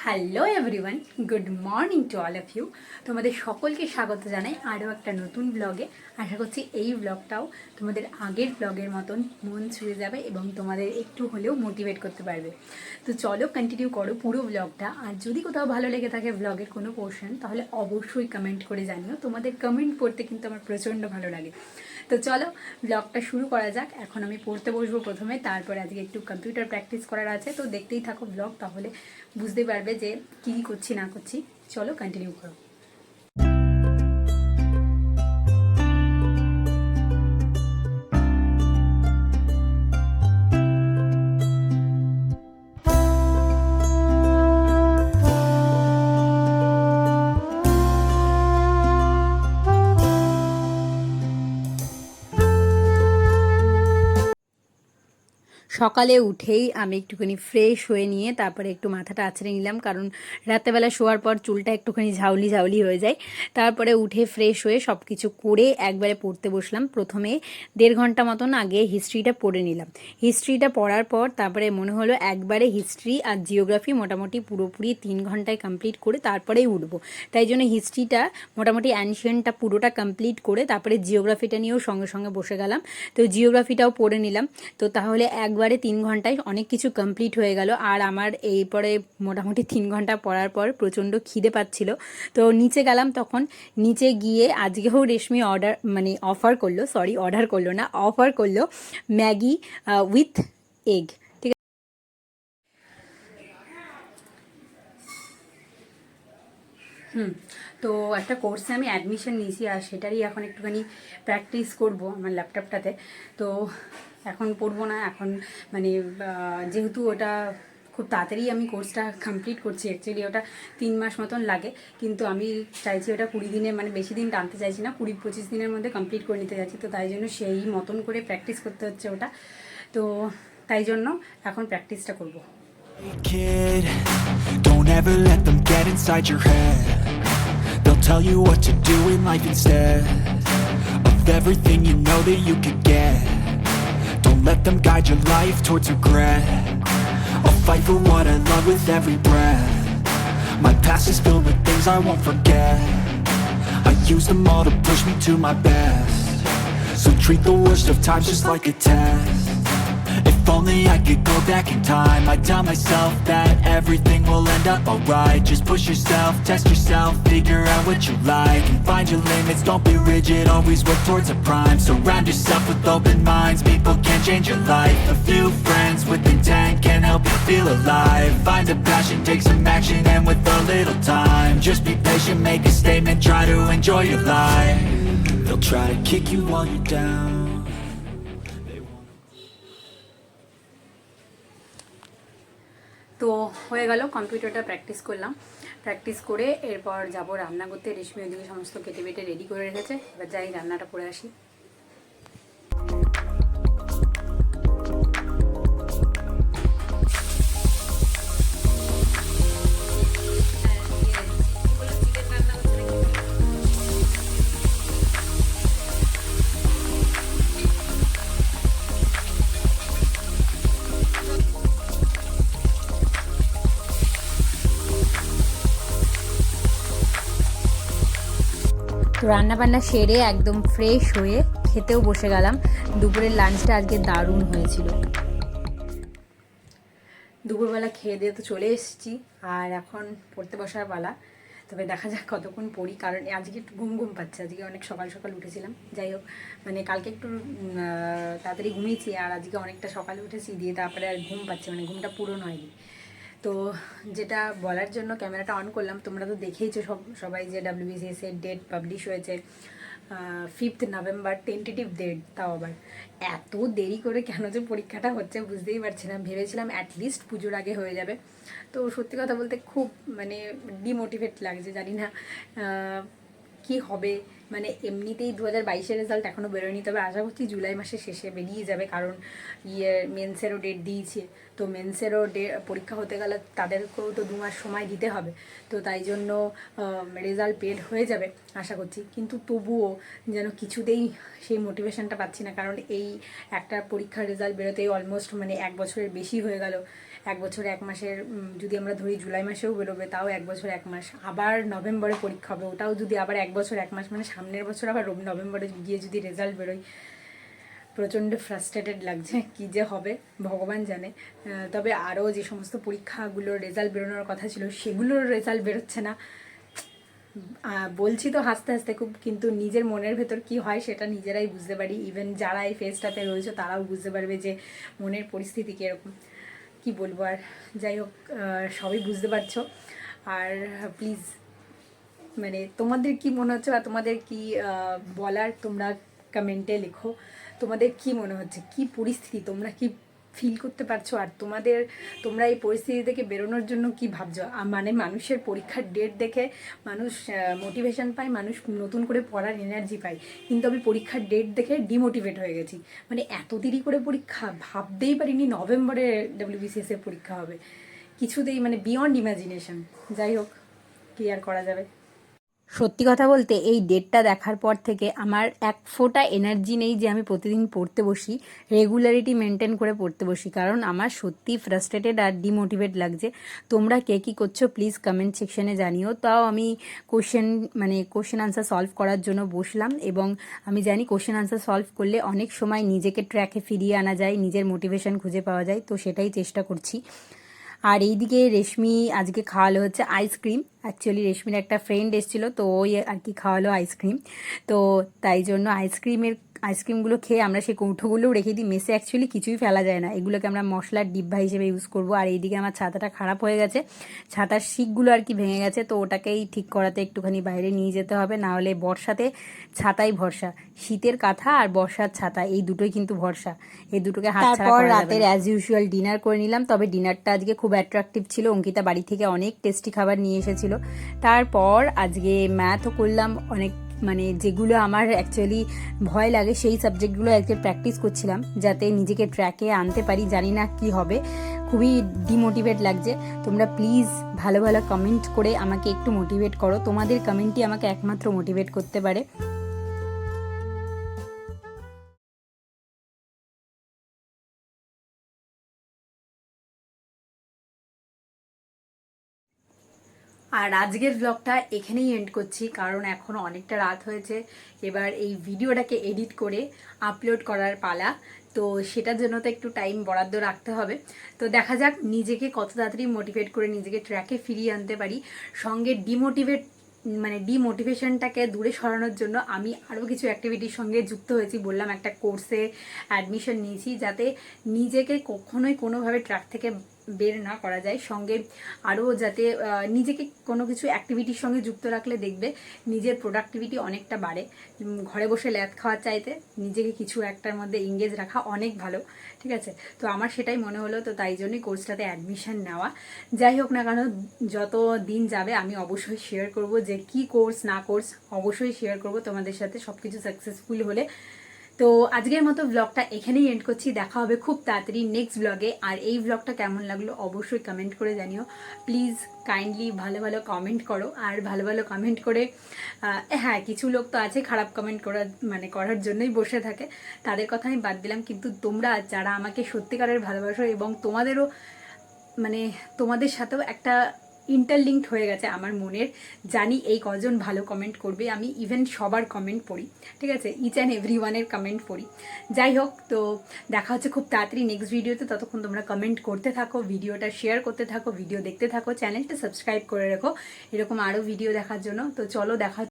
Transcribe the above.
Hello everyone, good morning to all of you. তোমাদের সকলকে স্বাগত জানাই আরও একটা নতুন ব্লগে। আশা করছি এই ব্লগটাও তোমাদের আগের ব্লগের মতন মন ছুঁয়ে যাবে এবং তোমাদের একটু হলেও মোটিভেট করতে পারবে। তো চলো কন্টিনিউ করো পুরো ব্লগটা। আর যদি কোথাও ভালো লেগে থাকে ব্লগের কোনো পোর্শন, তাহলে অবশ্যই কমেন্ট করে জানিও। তোমাদের কমেন্ট পড়তে কিন্তু আমার প্রচণ্ড ভালো লাগে। তো চলো ব্লগটা শুরু করা যাক। এখন আমি পড়তে বসবো প্রথমে, তারপরে আজকে একটু কম্পিউটার প্র্যাকটিস করার আছে। তো দেখতেই থাকো ব্লগ, তাহলে বুঝতে পারবে যে কী করছি না করছি। চলো কন্টিনিউ করো। সকালে উঠেই আমি একটুখানি ফ্রেশ হয়ে নিয়ে তারপরে একটু মাথাটা আছড়ে নিলাম, কারণ রাত্রেবেলা শোয়ার পর চুলটা একটুখানি ঝাউলি ঝাউলি হয়ে যায়। তারপরে উঠে ফ্রেশ হয়ে সব কিছু করে একবারে পড়তে বসলাম। প্রথমে 1.5 ঘন্টা মতন আগে হিস্ট্রিটা পড়ে নিলাম। হিস্ট্রিটা পড়ার পর তারপরে মনে হলো একবারে হিস্ট্রি আর জিওগ্রাফি মোটামুটি পুরোপুরি 3 ঘন্টায় কমপ্লিট করে তারপরেই উঠবো। তাই জন্য হিস্ট্রিটা মোটামুটি অ্যানশিয়েন্টটা পুরোটা কমপ্লিট করে তারপরে জিওগ্রাফিটা নিয়েও সঙ্গে সঙ্গে বসে গেলাম। তো জিওগ্রাফিটাও পড়ে নিলাম। তো তাহলে একবারে 3 ঘন্টায় অনেক কিছু কমপ্লিট হয়ে গেল। আর আমার এরপরে মোটামুটি 3 ঘন্টা পড়ার পর প্রচণ্ড খিদে পাচ্ছিল। তো নিচে গেলাম, তখন নিচে গিয়ে আজকেও রেশমি অফার করলো ম্যাগি উইথ এগ। ঠিক আছে। তো একটা কোর্সে আমি অ্যাডমিশন নিয়েছি, আর সেটারই এখন একটুখানি প্র্যাকটিস করব আমার ল্যাপটপটাতে। তো এখন পড়বো না, এখন যেহেতু ওটা খুব তাড়াতাড়ি আমি কোর্সটা কমপ্লিট করছি। অ্যাকচুয়ালি ওটা 3 মাস মতন লাগে, কিন্তু আমি চাইছি ওটা 20 দিনে, বেশি দিন টানতে চাইছি না, 20-25 দিনের মধ্যে কমপ্লিট করে নিতে চাইছি। তো তাই জন্য সেই মতন করে প্র্যাকটিস করতে হচ্ছে ওটা। তো তাই জন্য এখন প্র্যাকটিসটা করব। Kid, don't ever let them get inside your head. They'll tell you what to do in life instead of everything you know that you could get. Don't let them guide your life towards regret. I'll fight for what I love with every breath. My past is filled with things I won't forget. I use them all to push me to my best. So treat the worst of times just like a test. If only I could go back in time, I'd tell myself that everything will end up alright. Just push yourself, test yourself, figure out what you like, and find your limits, don't be rigid, always work towards a prime. Surround yourself with open minds, people can change your life. A few friends with intent can help you feel alive. Find a passion, take some action, and with a little time, just be patient, make a statement, try to enjoy your life. They'll try to kick you while you're down. তো হয়ে গেল, কম্পিউটারটা practice করলাম। Practice করে এরপর যাব রান্না করতে। রেশমি ওদিকে সমস্ত কেটে বেটে রেডি করে রেখেছে, এবার যাই রান্নাটা করে আসি। তো রান্নাবান্না সেরে একদম ফ্রেশ হয়ে খেতেও বসে গেলাম। দুপুরের লাঞ্চটা আজকে দারুণ হয়েছিল। দুপুরবেলা খেয়ে দিয়ে তো চলে এসেছি, আর এখন পড়তে বসার পালা। তবে দেখা যাক কতক্ষণ পড়ি, কারণ আজকে একটু ঘুম ঘুম পাচ্ছে। আজকে অনেক সকাল সকাল উঠেছিলাম। যাই হোক, কালকে একটু তাড়াতাড়ি ঘুমিয়েছি, আর আজকে অনেকটা সকালে উঠেছি, দিয়ে তারপরে আর ঘুম পাচ্ছে, ঘুমটা পূরণ হয়নি। তো যেটা বলার জন্য ক্যামেরাটা অন করলাম, তোমরা তো দেখেইছো সবাই যে WBCS এর ডেট পাবলিশ হয়েছে 5 নভেম্বর, টেন্টেটিভ ডেট। তাও আবার এত দেরি করে কেন যে পরীক্ষাটা হচ্ছে বুঝতেই পারছি না। ভেবেছিলাম অ্যাটলিস্ট পুজোর আগে হয়ে যাবে। তো সত্যি কথা বলতে খুব ডিমোটিভেট লাগছে, জানি না কি হবে। এমনিতেই 2022-এর রেজাল্ট এখনও বেরোয়নি, তবে আশা করছি জুলাই মাসের শেষে বেরিয়ে যাবে, কারণ মেন্সেরও ডেট দিয়েছে। তো মেন্সেরও পরীক্ষা হতে গেলে তাদেরকেও তো 2 মাস সময় দিতে হবে। তো তাই জন্য রেজাল্ট বের হয়ে যাবে আশা করছি, কিন্তু তবুও যেন কিছুতেই সেই মোটিভেশনটা পাচ্ছি না, কারণ এই একটা পরীক্ষার রেজাল্ট বেরোতেই অলমোস্ট 1 বছরের বেশি হয়ে গেল। 1 বছর 1 মাসের যদি আমরা ধরি জুলাই মাসেও বেরোবে, তাও 1 বছর 1 মাস, আবার নভেম্বরে পরীক্ষা হবে, ওটাও যদি আবার 1 বছর 1 মাস, মানে সামনের বছর আবার নভেম্বরে গিয়ে যদি রেজাল্ট বেরোয়, প্রচণ্ড ফ্রাস্ট্রেটেড লাগছে, কী যে হবে ভগবান জানে। তবে আরও যে সমস্ত পরীক্ষাগুলোর রেজাল্ট বেরোনোর কথা ছিল সেগুলোর রেজাল্ট বেরোচ্ছে না। বলছি তো হাসতে হাসতে খুব, কিন্তু নিজের মনের ভেতর কি হয় সেটা নিজেরাই বুঝতে পারি। ইভেন যারা এই ফেজটাতে রয়েছে তারাও বুঝতে পারবে যে মনের পরিস্থিতি কীরকম। কি বলবো আর, যাই হোক, সবই বুঝতে পারছো। আর প্লিজ, মানে তোমাদের কি মনে হচ্ছে বা তোমাদের কি বলার, তোমরা কমেন্টে লেখো। তোমাদের কি মনে হচ্ছে, কি পরিস্থিতি, তোমরা কি ফিল করতে পারছো, আর তোমরা এই পরিস্থিতি থেকে বেরোনোর জন্য কি ভাবছো? মানে মানুষের পরীক্ষার ডেট দেখে মানুষ মোটিভেশন পায়, মানুষ নতুন করে পড়ার এনার্জি পায়, কিন্তু আমি পরীক্ষার ডেট দেখে ডিমোটিভেট হয়ে গেছি। মানে এত দেরি করে পরীক্ষা, ভাবতেই পারিনি নভেম্বরে WBCS এর পরীক্ষা হবে, কিছুতেই মানে বিয়ন্ড ইমাজিনেশন। যাই হোক, কি আর করা যাবে। সত্যি কথা বলতে এই ডেটটা দেখার পর থেকে আমার এক ফোঁটা এনার্জি নেই যে আমি প্রতিদিন পড়তে বসি, রেগুলারিটি মেনটেন করে পড়তে বসি, কারণ আমার সত্যি ফ্রাস্ট্রেটেড আর ডিমোটিভেট লাগছে। তোমরা কে কী করছো প্লিজ কমেন্ট সেকশনে জানিও। তাও আমি কোশ্চেন আনসার সলভ করার জন্য বসলাম, এবং আমি জানি কোশ্চেন আনসার সলভ করলে অনেক সময় নিজেকে ট্র্যাকে ফিরিয়ে আনা যায়, নিজের মোটিভেশন খুঁজে পাওয়া যায়, তো সেটাই চেষ্টা করছি। আর এইদিকে রেশমি আজকে খাওয়ালো হচ্ছে আইসক্রিম। অ্যাকচুয়ালি রেশমির একটা ফ্রেন্ড এসেছিলো, তো ওই আর কি খাওয়ালো আইসক্রিম। তো তাই জন্য আইসক্রিমগুলো খেয়ে আমরা সেই কৌটোগুলোও রেখে দিই। মেসে অ্যাকচুয়ালি কিছুই ফেলা যায় না, এগুলোকে আমরা মশলার ডিব্বা হিসেবে ইউজ করব। আর এইদিকে আমার ছাতাটা খারাপ হয়ে গেছে, ছাতার শিকগুলো আর কি ভেঙে গেছে, তো ওটাকেই ঠিক করাতে একটুখানি বাইরে নিয়ে যেতে হবে, না হলে বর্ষাতে ছাতাই ভরসা। শীতের কাঁথা আর বর্ষার ছাতা, এই দুটোই কিন্তু ভরসা, এই দুটোকে হাতছাড়া করা যাবে না। রাতের অ্যাজ ইউজুয়াল ডিনার করে নিলাম, তবে ডিনারটা আজকে খুব অ্যাট্রাকটিভ ছিল। অঙ্কিতা বাড়ি থেকে অনেক টেস্টি খাবার নিয়ে এসেছিল। তারপর আজকে ম্যাথও করলাম অনেক, মানে যেগুলো আমার অ্যাকচুয়ালি ভয় লাগে সেই সাবজেক্টগুলো আজকে প্র্যাকটিস করছিলাম, যাতে নিজেকে ট্র্যাকে আনতে পারি। জানি না কি হবে, খুবই ডিমোটিভেট লাগছে। তোমরা প্লিজ ভালো ভালো কমেন্ট করে আমাকে একটু মোটিভেট করো, তোমাদের কমেন্টই আমাকে একমাত্র মোটিভেট করতে পারে। আর আজকের ব্লগটা এখানেই এন্ড করছি, কারণ এখন অনেকটা রাত হয়েছে। এবার এই ভিডিওটাকে এডিট করে আপলোড করার পালা, তো সেটার জন্য তো একটু টাইম বরাদ্দ রাখতে হবে। তো দেখা যাক নিজেকে কত তাড়াতাড়ি মোটিভেট করে নিজেকে ট্র্যাকে ফিরিয়ে আনতে পারি। সঙ্গে ডিমোটিভেশনটাকে দূরে সরানোর জন্য আমি আরও কিছু অ্যাক্টিভিটির সঙ্গে যুক্ত হয়েছি। বললাম একটা কোর্সে অ্যাডমিশন নিয়েছি, যাতে নিজেকে কখনোই কোনোভাবে ট্র্যাক থেকে বের না করা যায়। সঙ্গে আরও যাতে নিজেকে কোনো কিছু অ্যাক্টিভিটির সঙ্গে যুক্ত রাখলে দেখবে নিজের প্রোডাক্টিভিটি অনেকটা বাড়ে। ঘরে বসে ল্যাদ খাওয়ার চাইতে নিজেকে কিছু একটার মধ্যে এঙ্গেজ রাখা অনেক ভালো, ঠিক আছে? তো আমার সেটাই মনে হলো, তো তাই জন্যই কোর্সটাতে অ্যাডমিশন নেওয়া। যাই হোক না কেন, যত দিন যাবে আমি অবশ্যই শেয়ার করব যে কি কোর্স না কোর্স, অবশ্যই শেয়ার করব তোমাদের সাথে সব কিছু সাকসেসফুল হলে। তো আজকের মতো ব্লগটা এখানেই এন্ড করছি, দেখা হবে খুব তাড়াতাড়ি নেক্সট ব্লগে। আর এই ব্লগটা কেমন লাগলো অবশ্যই কমেন্ট করে জানিও প্লিজ, কাইন্ডলি ভালো ভালো কমেন্ট করো। আর ভালো ভালো কমেন্ট করে, হ্যাঁ কিছু লোক তো আছে খারাপ কমেন্ট করার জন্যই বসে থাকে, তাদের কথা আমি বাদ দিলাম। কিন্তু তোমরা যারা আমাকে সত্যিকারের ভালোবাসো, এবং তোমাদের সাথেও একটা ইন্টারলিঙ্কড হয়ে গেছে আমার মনের, জানি এই কজন ভালো কমেন্ট করবে। আমি ইভেন সবার কমেন্ট পড়ি, ঠিক আছে, ইচ অ্যান্ড এভরি ওয়ানের কমেন্ট পড়ি। যাই হোক, তো দেখা হচ্ছে খুব তাড়াতাড়ি নেক্সট ভিডিওতে। ততক্ষণ তোমরা কমেন্ট করতে থাকো, ভিডিওটা শেয়ার করতে থাকো, ভিডিও দেখতে থাকো, চ্যানেলটা সাবস্ক্রাইব করে রাখো এরকম আরও ভিডিও দেখার জন্য। তো চলো দেখা